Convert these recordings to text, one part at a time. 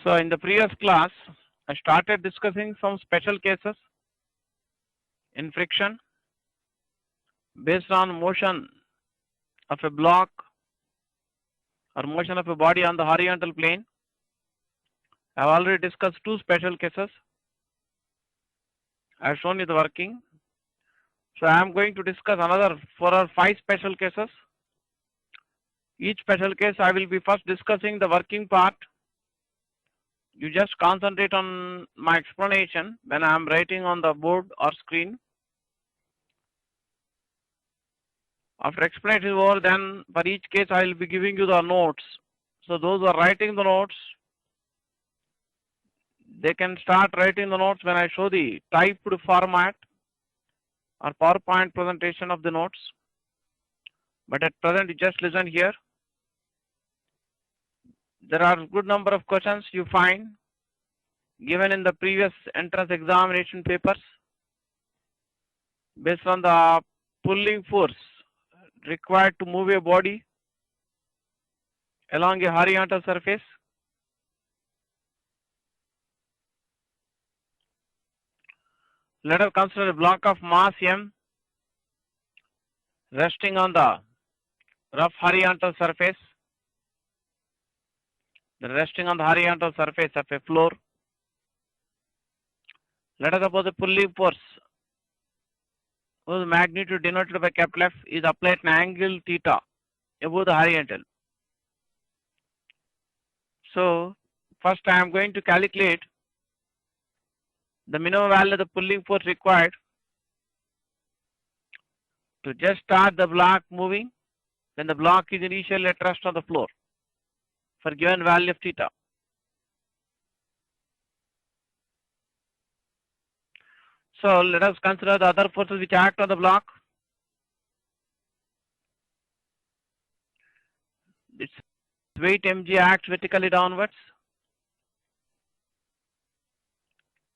So in the previous class, I started discussing some special cases in friction based on motion of a block or motion of a body on the horizontal plane. I have already discussed two special cases. I have shown you the working. So I am going to discuss another 4 or 5 special cases. Each special case I will be first discussing the working part. You just concentrate on my explanation when I am writing on the board or screen. After explanation is over, then for each case I will be giving you the notes. So those who are writing the notes, they can start writing the notes when I show the typed format or PowerPoint presentation of the notes. But at present, you just listen here. There are a good number of questions you find given in the previous entrance examination papers based on the pulling force required to move a body along a horizontal surface. Let us consider a block of mass m resting on the rough horizontal surface, resting on the horizontal surface of a floor. Let us suppose a pulling force whose magnitude denoted by capital F is applied at an angle theta above the horizontal. So first I am going to calculate the minimum value of the pulling force required to just start the block moving when the block is initially at rest on the floor for given value of theta. So let us consider the other forces which act on the block. Its weight mg acts vertically downwards,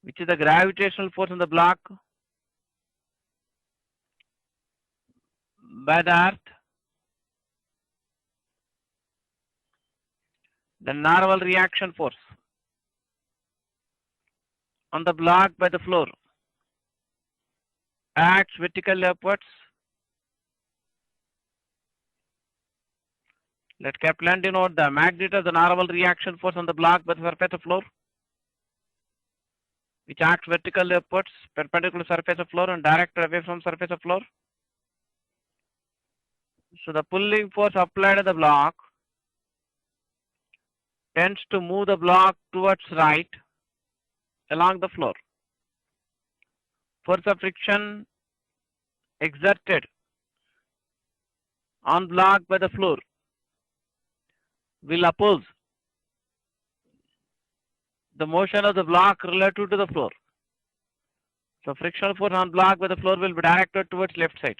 which is the gravitational force on the block by the earth. The normal reaction force on the block by the floor acts vertically upwards. Let capital N denote the magnitude of the normal reaction force on the block by the surface of floor, which acts vertically upwards, perpendicular to surface of floor and directed away from surface of floor. So the pulling force applied on the block tends to move the block towards right along the floor. Force of friction exerted on block by the floor will oppose the motion of the block relative to the floor. So frictional force on block by the floor will be directed towards left side.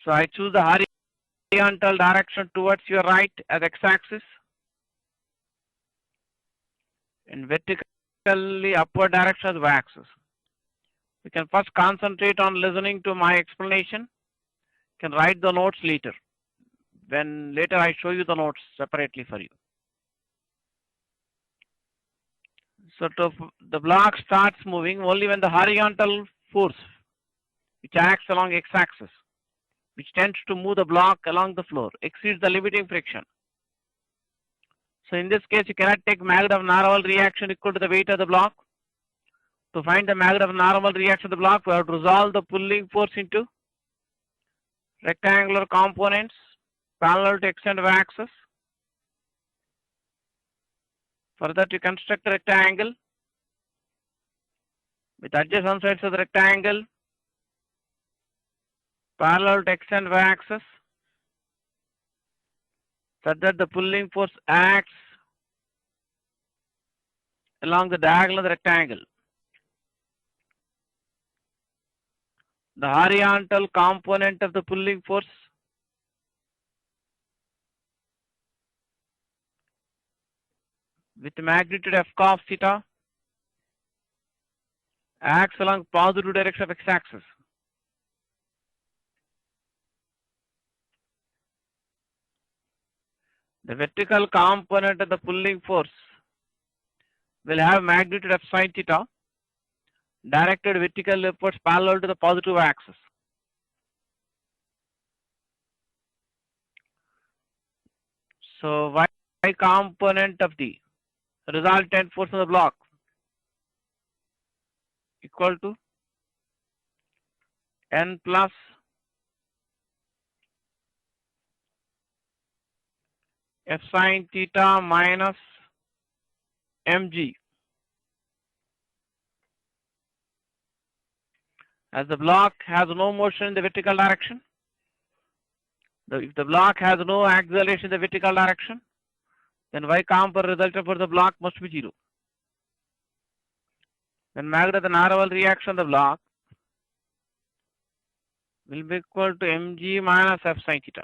So I choose the horizontal direction towards your right as x-axis and vertically upward direction as y-axis. We can first concentrate on listening to my explanation. You can write the notes later. When later I show you the notes separately for you. So the block starts moving only when the horizontal force which acts along x-axis, which tends to move the block along the floor, exceeds the limiting friction. So in this case, you cannot take magnitude of normal reaction equal to the weight of the block. To find the magnitude of normal reaction of the block, we have to resolve the pulling force into rectangular components parallel to x and y axis. For that, you construct a rectangle with adjacent sides of the rectangle parallel to x and y axis, such that the pulling force acts along the diagonal of the rectangle. The horizontal component of the pulling force with magnitude f cos theta acts along positive direction of x-axis. The vertical component of the pulling force will have magnitude f sine theta directed vertical upwards parallel to the positive axis. So y component of the resultant force on the block equal to n plus f sine theta minus mg. As the block has no motion in the vertical direction, if the block has no acceleration in the vertical direction, then y component resultant for the block must be 0. Then magnitude of the normal reaction of the block will be equal to mg minus f sine theta.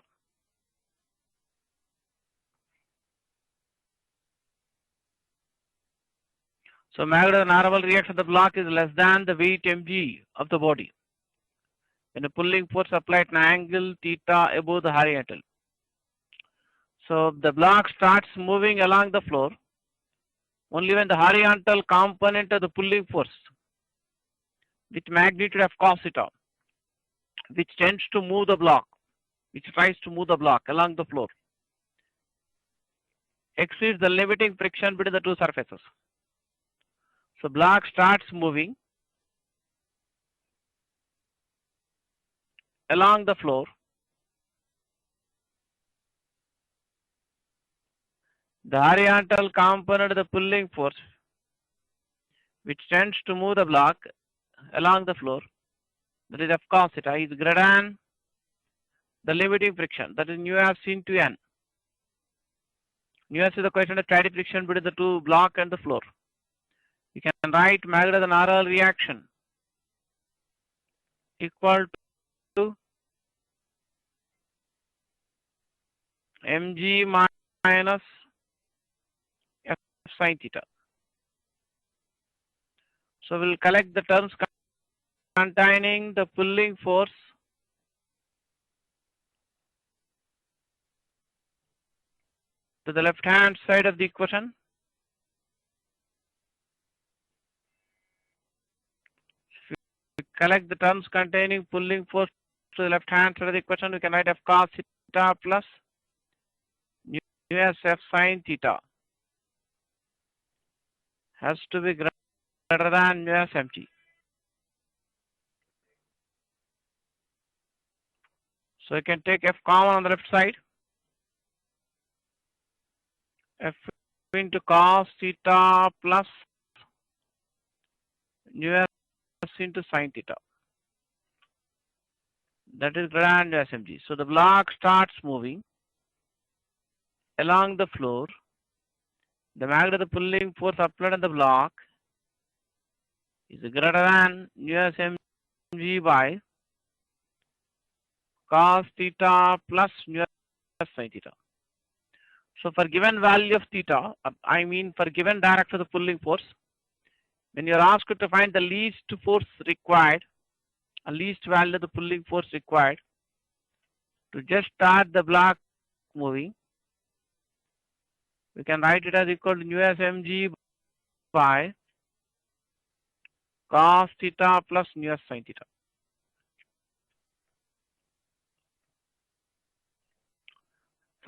So magnitude of the normal reaction of the block is less than the weight mg of the body when a pulling force applied an angle theta above the horizontal. So the block starts moving along the floor only when the horizontal component of the pulling force with magnitude of cos theta, which tends to move the block, which tries to move the block along the floor, exceeds the limiting friction between the two surfaces. So block starts moving along the floor the horizontal component of the pulling force, which tends to move the block along the floor, that is f cos theta, is greater than the limiting friction, that is nu s into n. Nu s is the coefficient of static friction between the two block and the floor. You can write magnitude of the normal reaction equal to mg minus f sine theta. So we'll collect the terms containing the pulling force to the left hand side of the equation. We collect the terms containing pulling force to the left hand side of the equation. We can write f cos theta plus nu s f sine theta has to be greater than nu s mg. So you can take f common on the left side. F into cos theta plus nu s into sine theta. That is greater than nu s mg. So the block starts moving along the floor. The magnitude of the pulling force applied on the block is greater than nu s mg by cos theta plus nu s sine theta. So for given value of theta, I mean for given direction of the pulling force, when you are asked to find the least force required, a least value of the pulling force required to just start the block moving, we can write it as equal to nu s mg by cos theta plus nu s sine theta.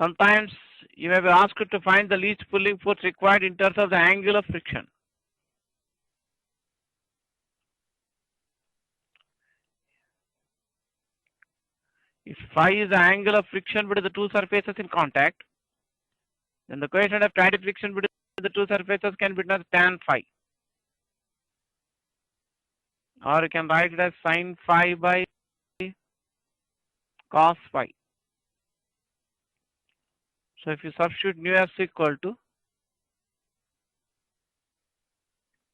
Sometimes you may be asked to find the least pulling force required in terms of the angle of friction. If phi is the angle of friction between the two surfaces in contact, then the coefficient of static friction between the two surfaces can be written as tan phi. Or you can write it as sin phi by cos phi. So if you substitute nu s equal to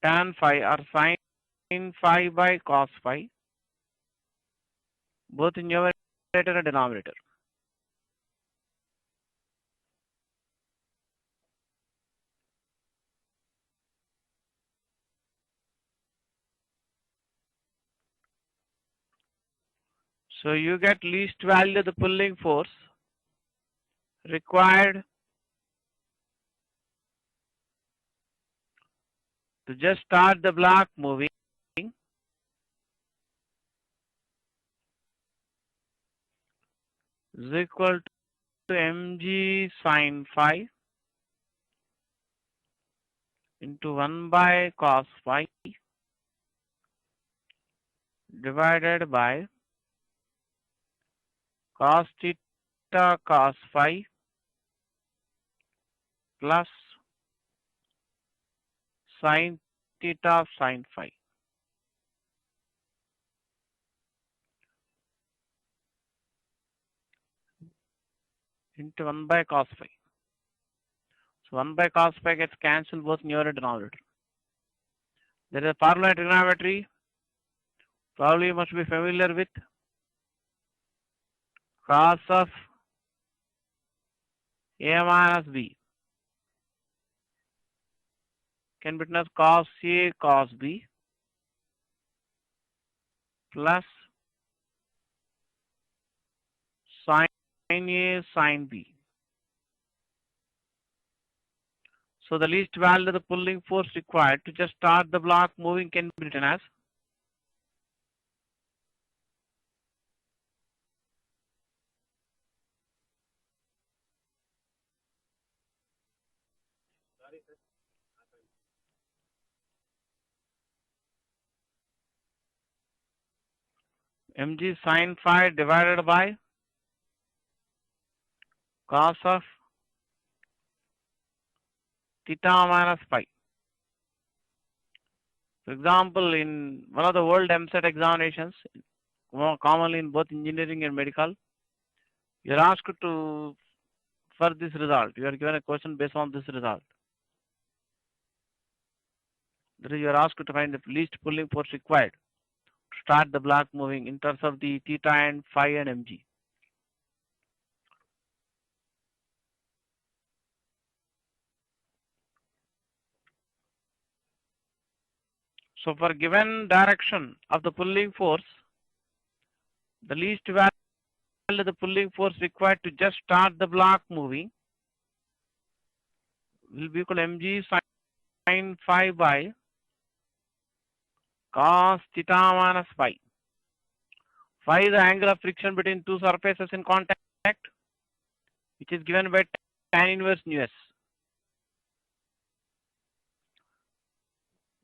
tan phi or sin phi by cos phi, both in numerator and denominator. So you get least value of the pulling force required to just start the block moving is equal to mg sine phi into 1 by cos phi divided by cos theta cos phi plus sin theta sin phi. Into 1 by cos phi. So 1 by cos phi gets cancelled both numerator and denominator. There is a formula in trigonometry. Probably you must be familiar with cos of A minus B can be written as cos A cos B plus sin A sin B. So the least value of the pulling force required to just start the block moving can be written as mg sin phi divided by cos of theta minus phi. For example, in one of the world EAMCET examinations, more commonly in both engineering and medical, you are asked to, for this result, you are given a question based on this result. That is, you are asked to find the least pulling force required to start the block moving in terms of the theta and phi and mg. So for given direction of the pulling force, the least value of the pulling force required to just start the block moving will be equal to mg sin phi by cos theta minus phi. Phi is the angle of friction between two surfaces in contact, which is given by tan inverse nu s.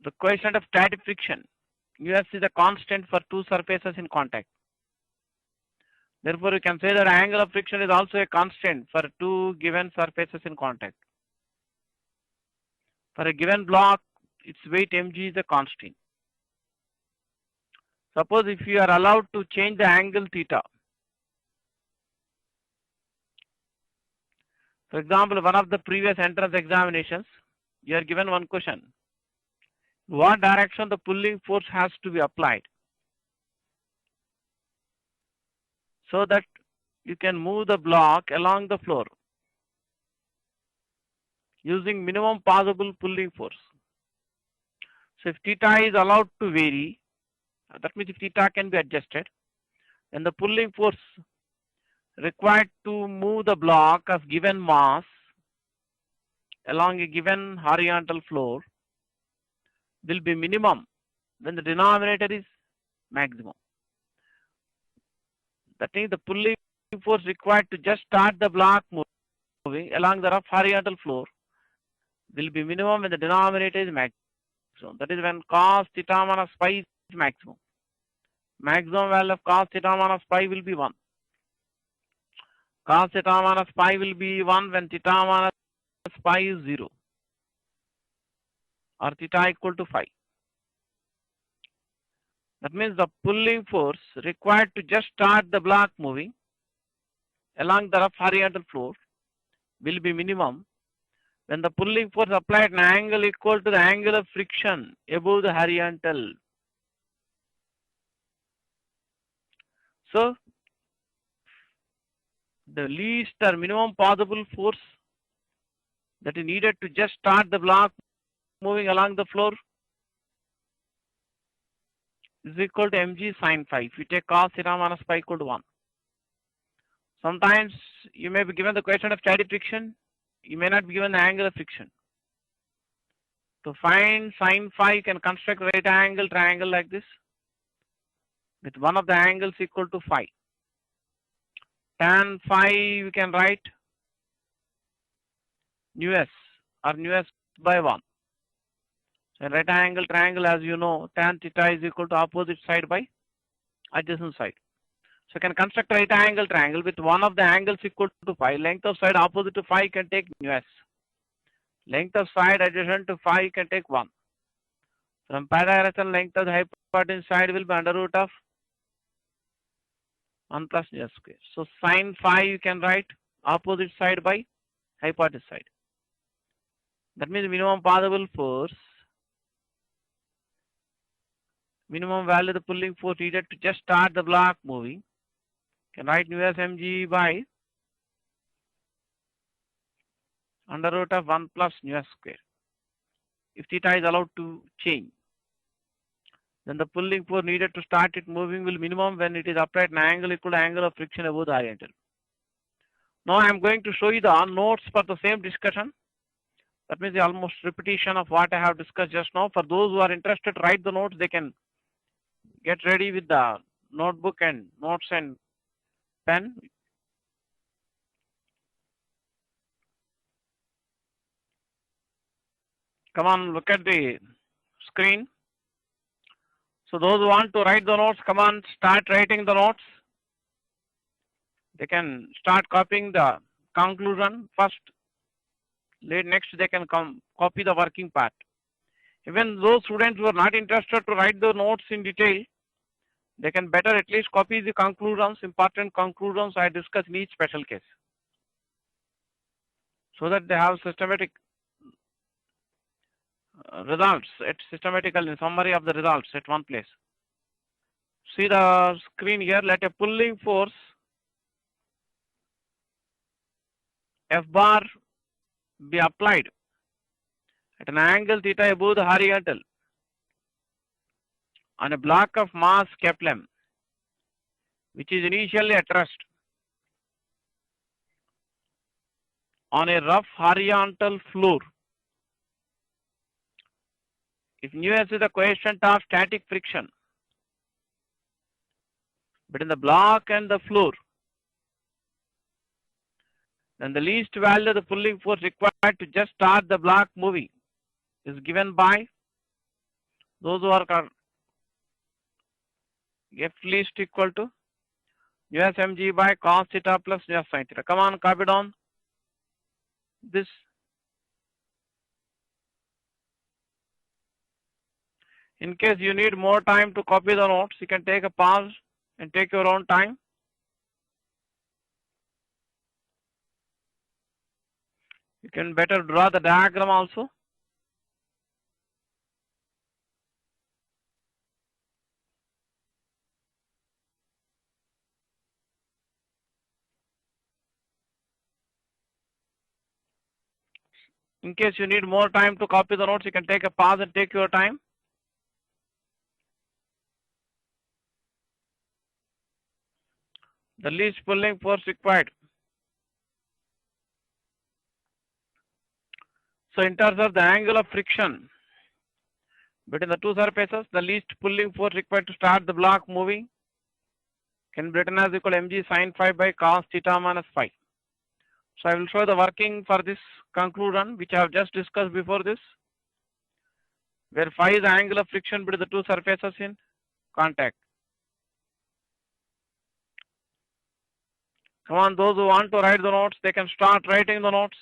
The coefficient of static friction, nu s, is a constant for two surfaces in contact. Therefore, you can say that angle of friction is also a constant for two given surfaces in contact. For a given block, its weight mg is a constant. Suppose if you are allowed to change the angle theta. For example, one of the previous entrance examinations, you are given one question. What direction the pulling force has to be applied so that you can move the block along the floor using minimum possible pulling force. So if theta is allowed to vary, that means if theta can be adjusted, then the pulling force required to move the block of given mass along a given horizontal floor will be minimum when the denominator is maximum. That means the pulling force required to just start the block moving along the rough horizontal floor will be minimum when the denominator is maximum. That is when cos theta minus phi is maximum. Maximum value of cos theta minus phi will be 1. Cos theta minus phi will be 1 when theta minus phi is 0 or theta equal to phi. That means the pulling force required to just start the block moving along the rough horizontal floor will be minimum when the pulling force applied an angle equal to the angle of friction above the horizontal. So the least or minimum possible force that is needed to just start the block moving along the floor is equal to mg sin phi. If you take cos theta minus phi equal to 1. Sometimes you may be given the question of static friction, you may not be given the angle of friction. To find sine phi, you can construct right angle triangle like this, with one of the angles equal to phi. Tan phi, you can write nu s or nu s by 1. So right angle triangle, as you know, tan theta is equal to opposite side by adjacent side. So you can construct right angle triangle with one of the angles equal to phi. Length of side opposite to phi, you can take nu s. Length of side adjacent to phi, you can take 1. From Pythagorean, length of the hypotenuse side will be under root of 1 plus nu s square. So sine phi, you can write opposite side by hypotenuse side. That means minimum possible force, minimum value of the pulling force needed to just start the block moving. You can write nu s mg by under root of 1 plus nu s square. If theta is allowed to change, then the pulling force needed to start it moving will minimum when it is applied an angle equal to angle of friction above the horizontal. Now I am going to show you the notes for the same discussion. That means the almost repetition of what I have discussed just now. For those who are interested, write the notes. They can get ready with the notebook and notes and pen. Come on, look at the screen. So those who want to write the notes, come on, start writing the notes. They can start copying the conclusion first. Next, they can copy the working part. Even those students who are not interested to write the notes in detail, they can better at least copy the conclusions, important conclusions I discuss in each special case, so that they have systematic results, systematical summary of the results at one place. See the screen here. Let a pulling force F bar be applied at an angle theta above the horizontal on a block of mass M, which is initially at rest on a rough horizontal floor. If nu s is the coefficient of static friction between the block and the floor, then the least value of the pulling force required to just start the block moving is given by those who are F least equal to nu s mg by cos theta plus nu s sin theta. Come on, copy down this. In case you need more time to copy the notes, you can take a pause and take your own time. You can better draw the diagram also. In case you need more time to copy the notes, you can take a pause and take your time. The least pulling force required. So in terms of the angle of friction between the two surfaces, the least pulling force required to start the block moving can be written as equal to mg sin phi by cos theta minus phi. So I will show the working for this conclusion, which I have just discussed before this, where phi is the angle of friction between the two surfaces in contact. Come on, those who want to write the notes, they can start writing the notes.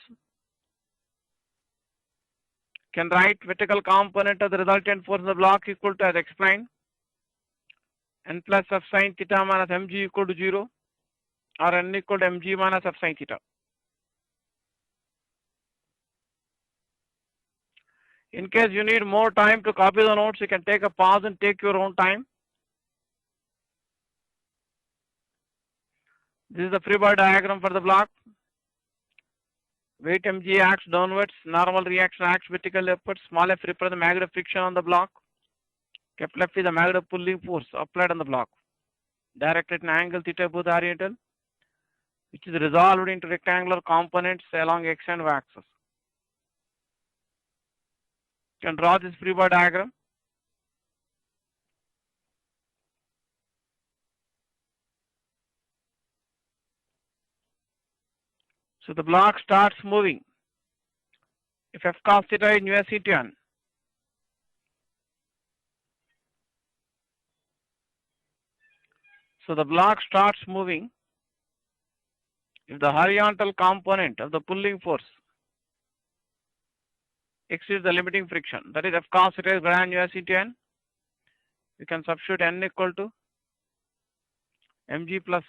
Can write vertical component of the resultant force of the block equal to, as explained, n plus f sin theta minus mg equal to 0, or n equal to mg minus f sin theta. In case you need more time to copy the notes, you can take a pause and take your own time. This is the free body diagram for the block. Weight mg acts downwards, normal reaction acts vertically upwards, small f represents the magnitude of friction on the block. Capital F is the magnitude of pulling force applied on the block, directed at an angle theta above the horizontal, which is resolved into rectangular components along x and y axis. You can draw this free body diagram. So the block starts moving. If f cos theta is nu s T1, so the block starts moving if the horizontal component of the pulling force exceeds the limiting friction, that is f cos theta is greater than nu s T1, you can substitute n equal to mg plus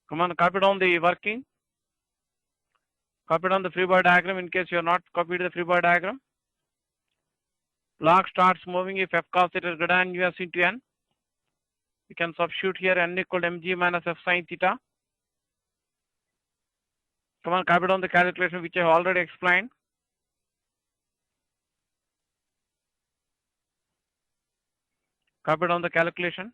come on, copy down the working, copy down the free body diagram in case you are not copied the free body diagram. Block starts moving if f cos theta is greater than nu s into n. You can substitute here n equal to mg minus f sin theta. Come on, copy down the calculation which I have already explained. Copy down the calculation.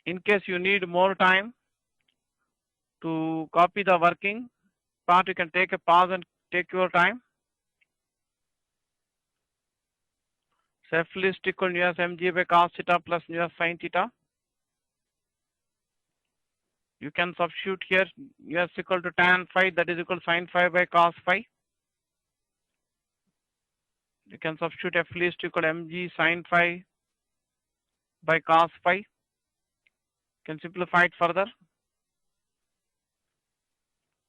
In case you need more time to copy the working part, you can take a pause and take your time. So f list equal nu s mg by cos theta plus nu s sin theta. You can substitute here nu s equal to tan phi, that is equal to sin phi by cos phi. You can substitute f list equal to mg sin phi by cos phi. You can simplify it further.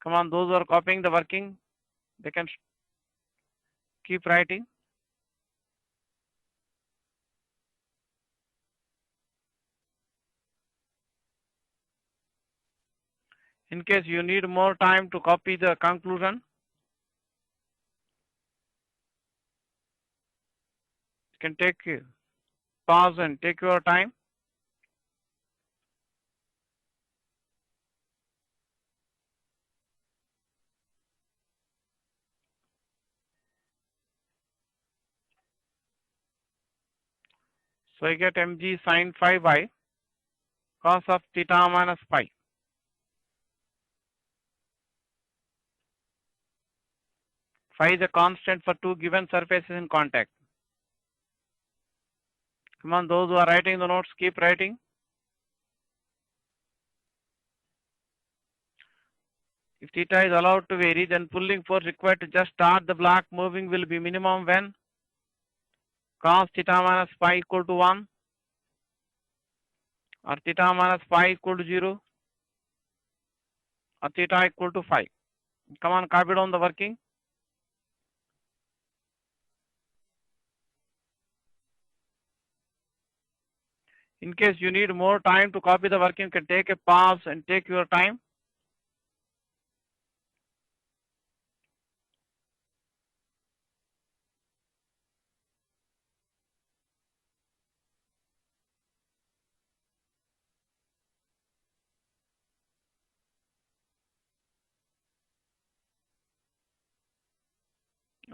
Come on, those who are copying the working, they can keep writing. In case you need more time to copy the conclusion, you can take a pause and take your time. So you get mg sin phi by cos of theta minus phi. Phi is a constant for two given surfaces in contact. Come on, those who are writing the notes, keep writing. If theta is allowed to vary, then pulling force required to just start the block moving will be minimum when cos theta minus phi equal to 1 or theta minus phi equal to 0 or theta equal to phi. Come on, copy down the working. In case you need more time to copy the working, you can take a pause and take your time.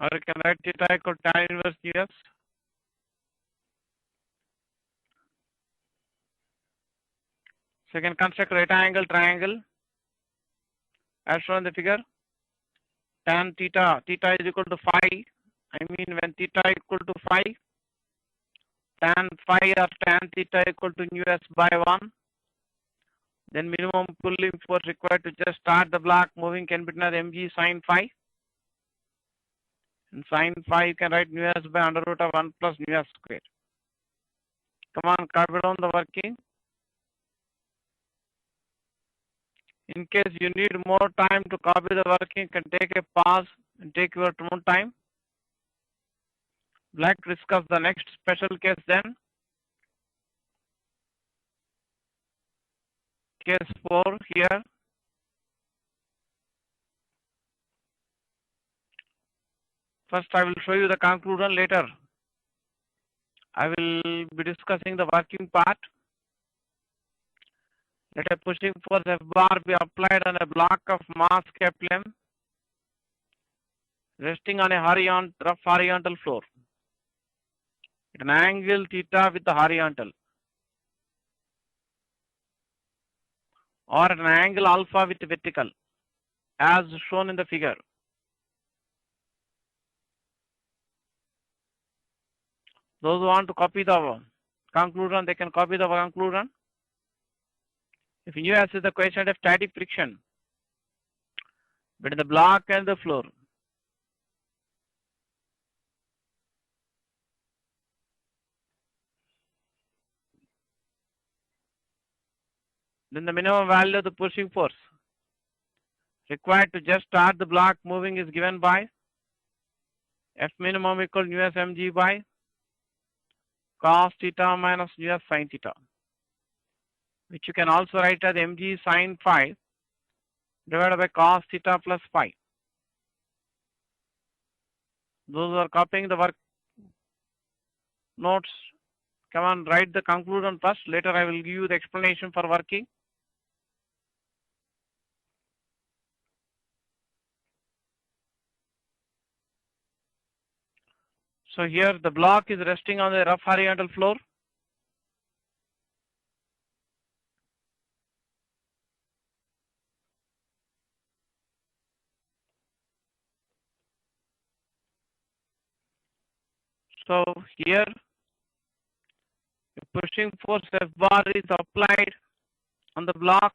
Or you can write theta equal to tan inverse us. So you can construct right angle triangle as shown in the figure. Tan theta, theta is equal to phi. I mean when theta equal to phi, tan phi or tan theta equal to nu s by 1. Then minimum pulling force required to just start the block moving can be written as mg sin phi. And sin phi you can write nu s by under root of 1 plus nu s square. Come on, copy down the working. In case you need more time to copy the working, you can take a pause and take your own time. Let's discuss the next special case then. Case 4 here. First I will show you the conclusion, later I will be discussing the working part. Let a pushing force F bar be applied on a block of mass Kepler resting on a rough horizontal floor at an angle theta with the horizontal or at an angle alpha with vertical as shown in the figure. Those who want to copy the conclusion, they can copy the conclusion. If you ask the question of static friction between the block and the floor, then the minimum value of the pushing force required to just start the block moving is given by F minimum equal to US mg by cos theta minus US sin theta, which you can also write as mg sin phi divided by cos theta plus phi. Those who are copying the work notes, come on, write the conclusion first. Later I will give you the explanation for working. So here the block is resting on the rough horizontal floor. So here the pushing force F bar is applied on the block.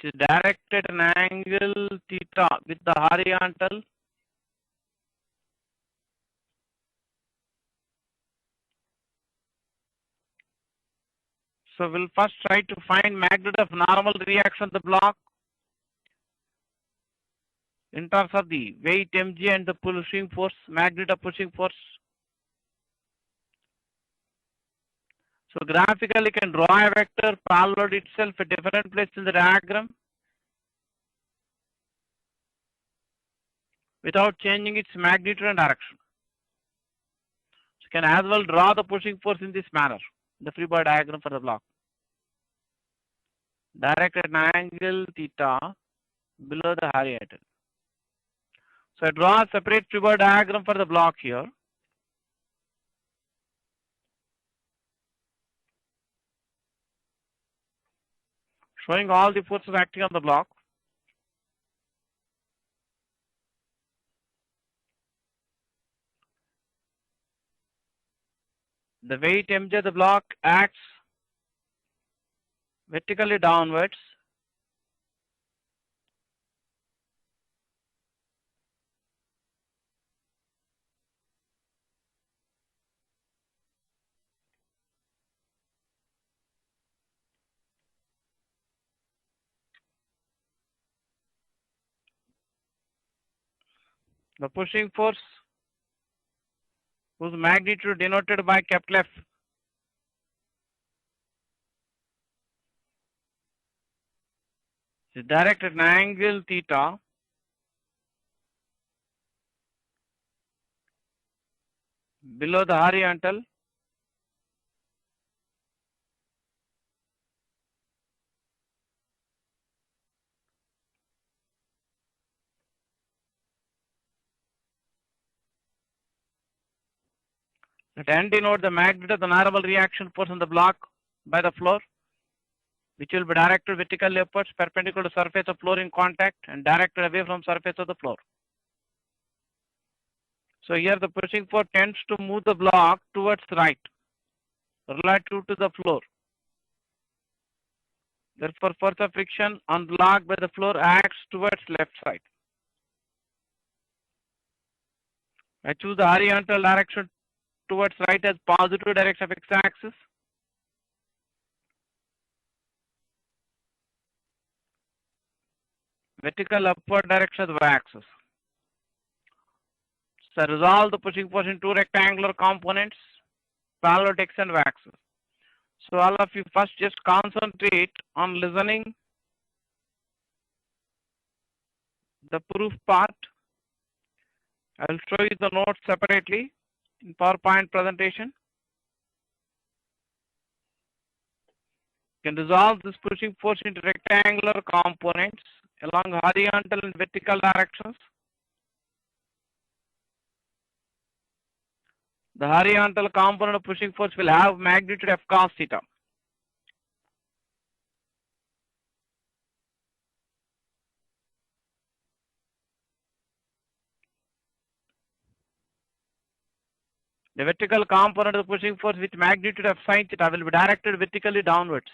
It is directed at an angle theta with the horizontal So we'll first try to find magnitude of normal reaction of the block in terms of the weight mg and the pushing force, magnitude of pushing force. So graphically you can draw a vector parallel itself at different places in the diagram without changing its magnitude and direction. So you can as well draw the pushing force in this manner, the free body diagram for the block. Direct at an angle theta below the horizontal. So I draw a separate free body diagram for the block here. Showing all the forces acting on the block. The weight mg of the block acts vertically downwards. The pushing force, whose magnitude denoted by capital F, is directed at an angle theta below the horizontal that n denote the magnitude of the normal reaction force on the block by the floor, which will be directed vertically upwards perpendicular to surface of floor in contact and directed away from surface of the floor. So here the pushing force tends to move the block towards right relative to the floor. Therefore, force of friction on block by the floor acts towards left side. I choose the horizontal direction towards right as positive direction of x-axis. Vertical upward direction of the y-axis. So resolve the pushing force into rectangular components, parallel to x and y-axis. So all of you first just concentrate on listening the proof part. I will show you the notes separately in PowerPoint presentation. Can resolve this pushing force into rectangular components along horizontal and vertical directions. The horizontal component of pushing force will have magnitude F cos theta. The vertical component of the pushing force with magnitude F sin theta will be directed vertically downwards.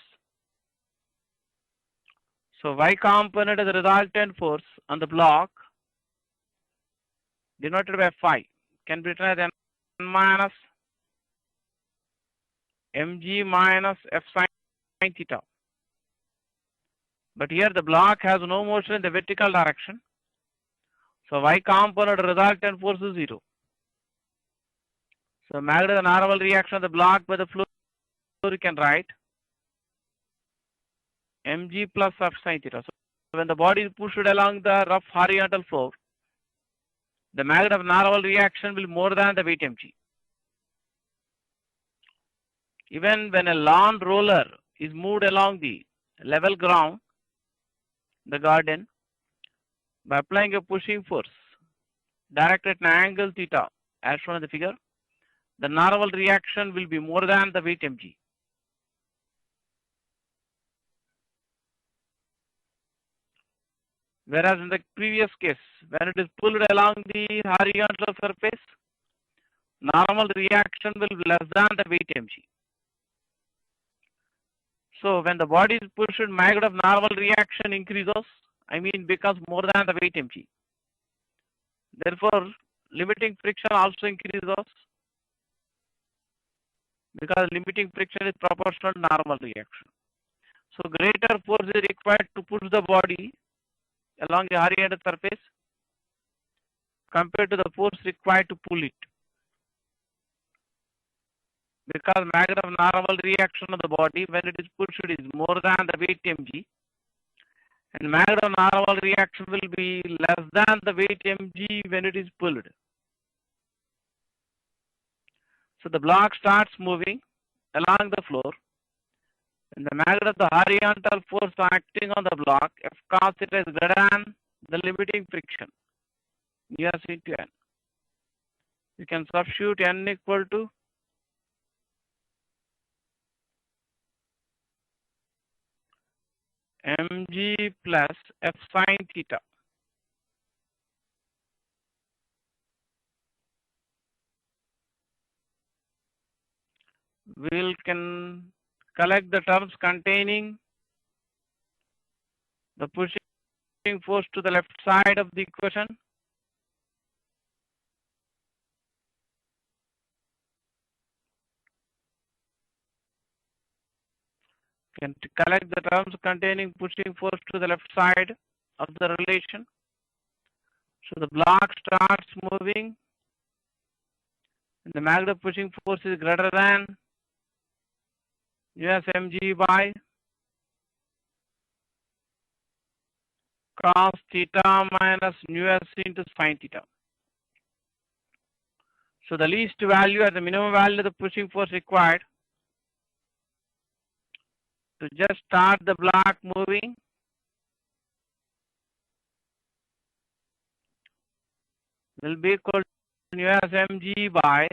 So Y component is the resultant force on the block denoted by Phi can be written as N minus mg minus F sin theta. But here the block has no motion in the vertical direction. So Y component resultant force is 0. So magnitude of the normal reaction of the block by the floor, you can write mg plus F sin theta. So when the body is pushed along the rough horizontal floor, the magnitude of normal reaction will be more than the weight mg. Even when a lawn roller is moved along the level ground, the garden, by applying a pushing force directed at an angle theta as shown in the figure, the normal reaction will be more than the weight mg. Whereas in the previous case, when it is pulled along the horizontal surface, normal reaction will be less than the weight mg. So when the body is pushed, magnitude of normal reaction increases, becomes more than the weight mg. Therefore, limiting friction also increases because limiting friction is proportional to normal reaction. So greater force is required to push the body along the horizontal surface compared to the force required to pull it. Because magnitude of normal reaction of the body when it is pushed is more than the weight mg, and magnitude of normal reaction will be less than the weight mg when it is pulled. So the block starts moving along the floor, and the magnitude of the horizontal force acting on the block F cos theta is greater than the limiting friction S into N. You can substitute N equal to mg plus F sin theta. We can collect the terms containing the pushing force to the left side of the equation. Can collect the terms containing pushing force to the left side of the relation. So the block starts moving, and the magnitude of pushing force is greater than US mg by cos theta minus US into sin theta. So the least value or the minimum value of the pushing force required to just start the block moving will be equal to US mg by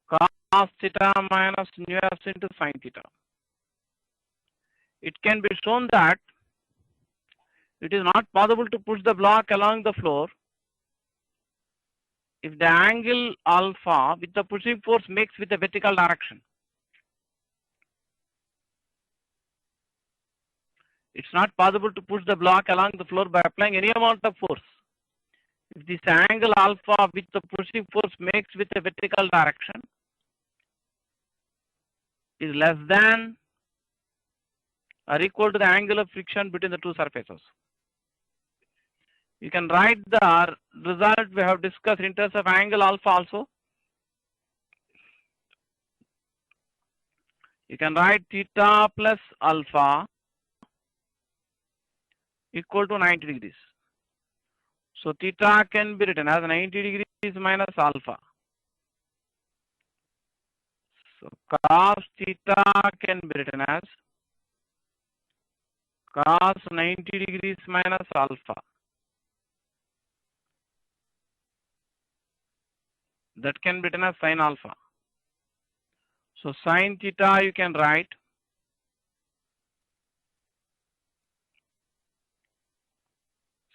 cos theta minus US into sin theta. It can be shown that it is not possible to push the block along the floor if the angle alpha with the pushing force makes with the vertical direction. It's not possible to push the block along the floor by applying any amount of force if this angle alpha with the pushing force makes with the vertical direction is less than or equal to the angle of friction between the two surfaces. You can write the result we have discussed in terms of angle alpha also. You can write theta plus alpha equal to 90 degrees. So theta can be written as 90 degrees minus alpha. So cos theta can be written as cos 90 degrees minus alpha. That can be written as sin alpha. So sin theta you can write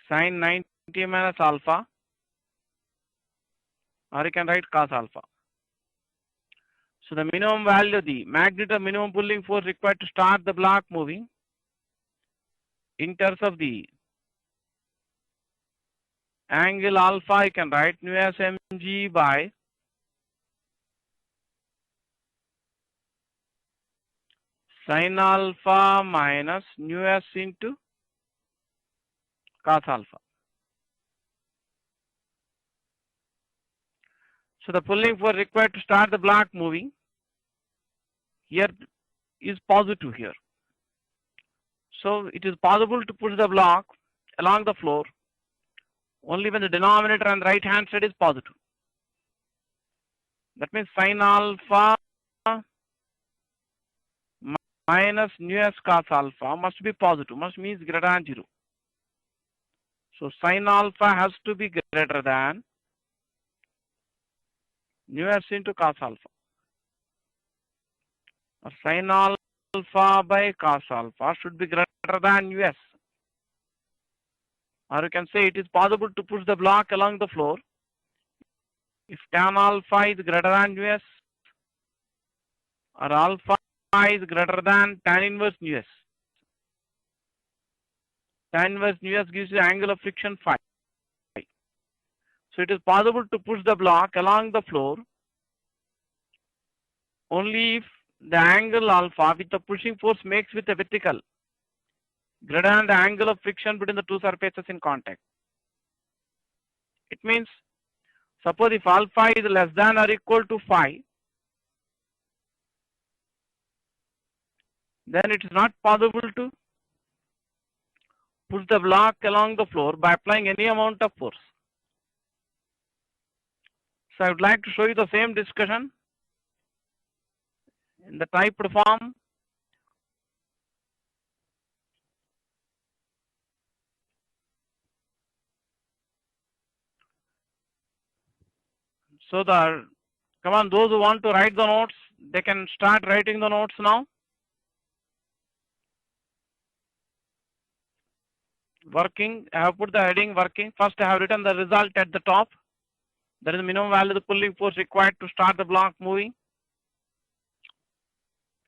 sin 90 minus alpha, or you can write cos alpha. So the minimum value, the magnitude of minimum pulling force required to start the block moving in terms of the angle alpha, you can write nu as mg by sin alpha minus nu s into cos alpha. So the pulling force required to start the block moving here is positive here. So it is possible to push the block along the floor only when the denominator on the right hand side is positive. That means sin alpha minus nu s cos alpha must be positive, must means greater than 0. So sin alpha has to be greater than nu s into cos alpha, or sin alpha by cos alpha should be greater than nu s. Or you can say it is possible to push the block along the floor if tan alpha is greater than nu s, or alpha is greater than tan inverse nu s. Tan inverse nu s gives you angle of friction phi. So it is possible to push the block along the floor only if the angle alpha with the pushing force makes with the vertical greater than the angle of friction between the two surfaces in contact. It means, suppose if alpha is less than or equal to phi, then it is not possible to push the block along the floor by applying any amount of force. So I would like to show you the same discussion in the typed form. So come on, those who want to write the notes, they can start writing the notes now. Working, I have put the heading working. First I have written the result at the top. That is the minimum value of the pulling force required to start the block moving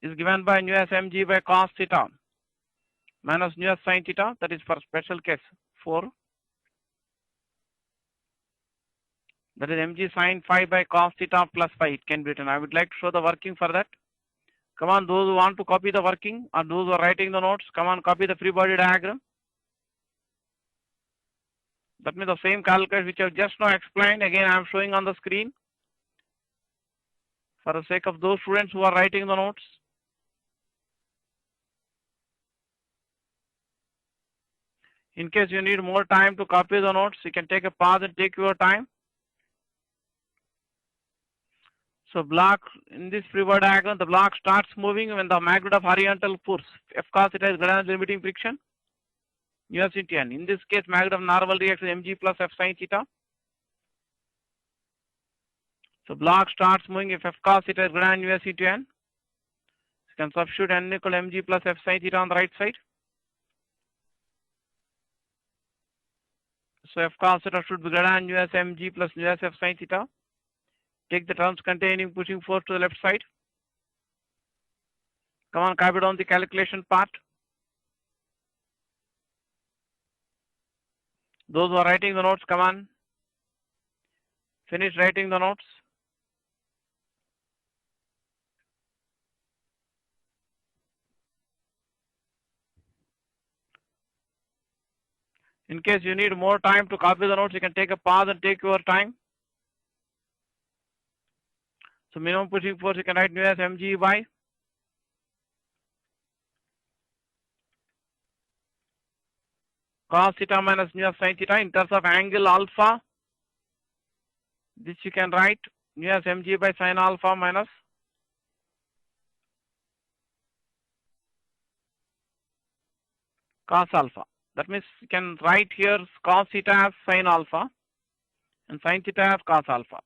is given by nu s mg by cos theta minus nu s sin theta. That is for special case 4. That is mg sin phi by cos theta plus phi. It can be written. I would like to show the working for that. Come on, those who want to copy the working or those who are writing the notes, come on, copy the free body diagram. That means the same calculus which I have just now explained, again I am showing on the screen for the sake of those students who are writing the notes. In case you need more time to copy the notes, you can take a pause and take your time. So block in this free body diagram, the block starts moving when the magnitude of horizontal force F cos theta is greater than the limiting friction nu s into n. In this case, magnitude of normal reaction mg plus F sin theta. So block starts moving if F cos theta is greater than nu s into n. You can substitute n equal mg plus F sin theta on the right side. So F cos theta should be greater than nu s mg plus nu s F sin theta. Take the terms containing pushing force to the left side. Come on, copy down the calculation part. Those who are writing the notes, come on. Finish writing the notes. In case you need more time to copy the notes, you can take a pause and take your time. So minimum pushing force, you can write nu as mg by cos theta minus nu as sin theta in terms of angle alpha. This you can write nu as mg by sin alpha minus cos alpha. That means you can write here cos theta as sin alpha and sin theta as cos alpha.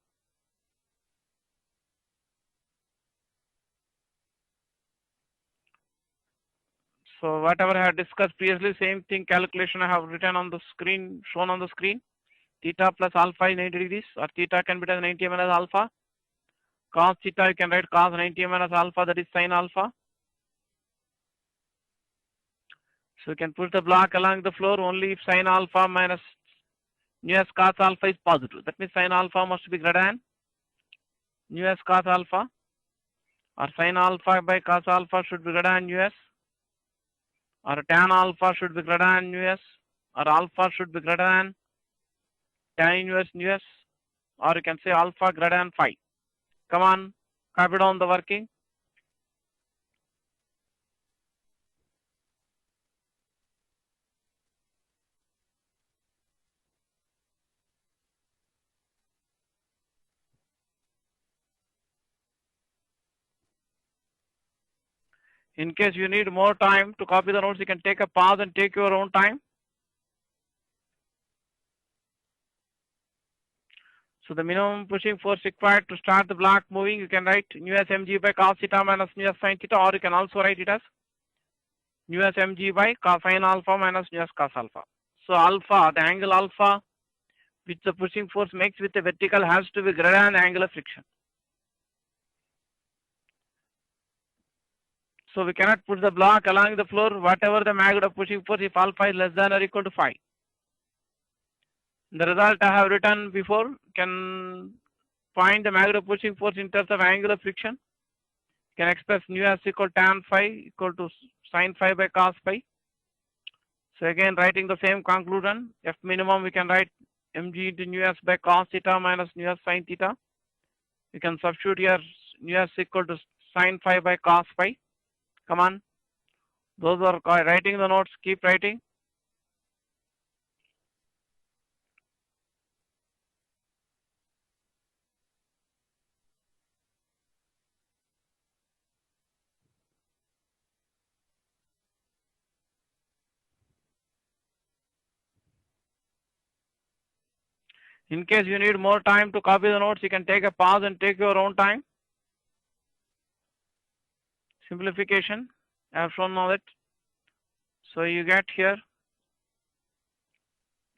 So whatever I have discussed previously, same thing calculation I have written on the screen, shown on the screen. Theta plus alpha is 90 degrees, or theta can be written 90 minus alpha. Cos theta you can write cos 90 minus alpha, that is sin alpha. So you can push the block along the floor only if sin alpha minus nu s cos alpha is positive. That means sin alpha must be greater than nu s cos alpha, or sin alpha by cos alpha should be greater than nu s, or tan alpha should be greater than nu s, or alpha should be greater than tan inverse nu s, or you can say alpha greater than phi. Come on, copy down the working. In case you need more time to copy the notes, you can take a pause and take your own time. So the minimum pushing force required to start the block moving, you can write nu s mg by cos theta minus nu s sin theta, or you can also write it as nu s mg by cos sin alpha minus nu s cos alpha. So alpha, the angle alpha which the pushing force makes with the vertical has to be greater than the angle of friction. So we cannot put the block along the floor whatever the magnitude of pushing force if alpha is less than or equal to phi. The result I have written before, can find the magnitude of pushing force in terms of angle of friction. Can express nu as equal tan phi equal to sin phi by cos phi. So again writing the same conclusion, F minimum we can write mg into nu s by cos theta minus nu s sin theta. You can substitute here nu s equal to sin phi by cos phi. Come on, those are writing the notes, keep writing. In case you need more time to copy the notes, you can take a pause and take your own time. Simplification, I have shown now that. So you get here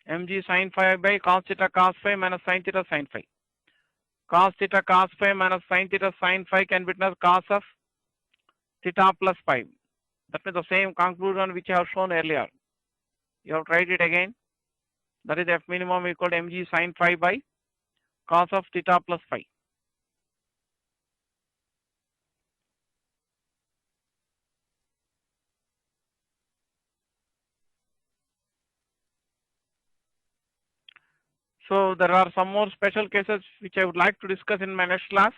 mg sin phi by cos theta cos phi minus sin theta sin phi. Cos theta cos phi minus sin theta sin phi can be written as cos of theta plus phi. That means the same conclusion which I have shown earlier. You have tried it again. That is F minimum equal to mg sin phi by cos of theta plus phi. So there are some more special cases which I would like to discuss in my next class.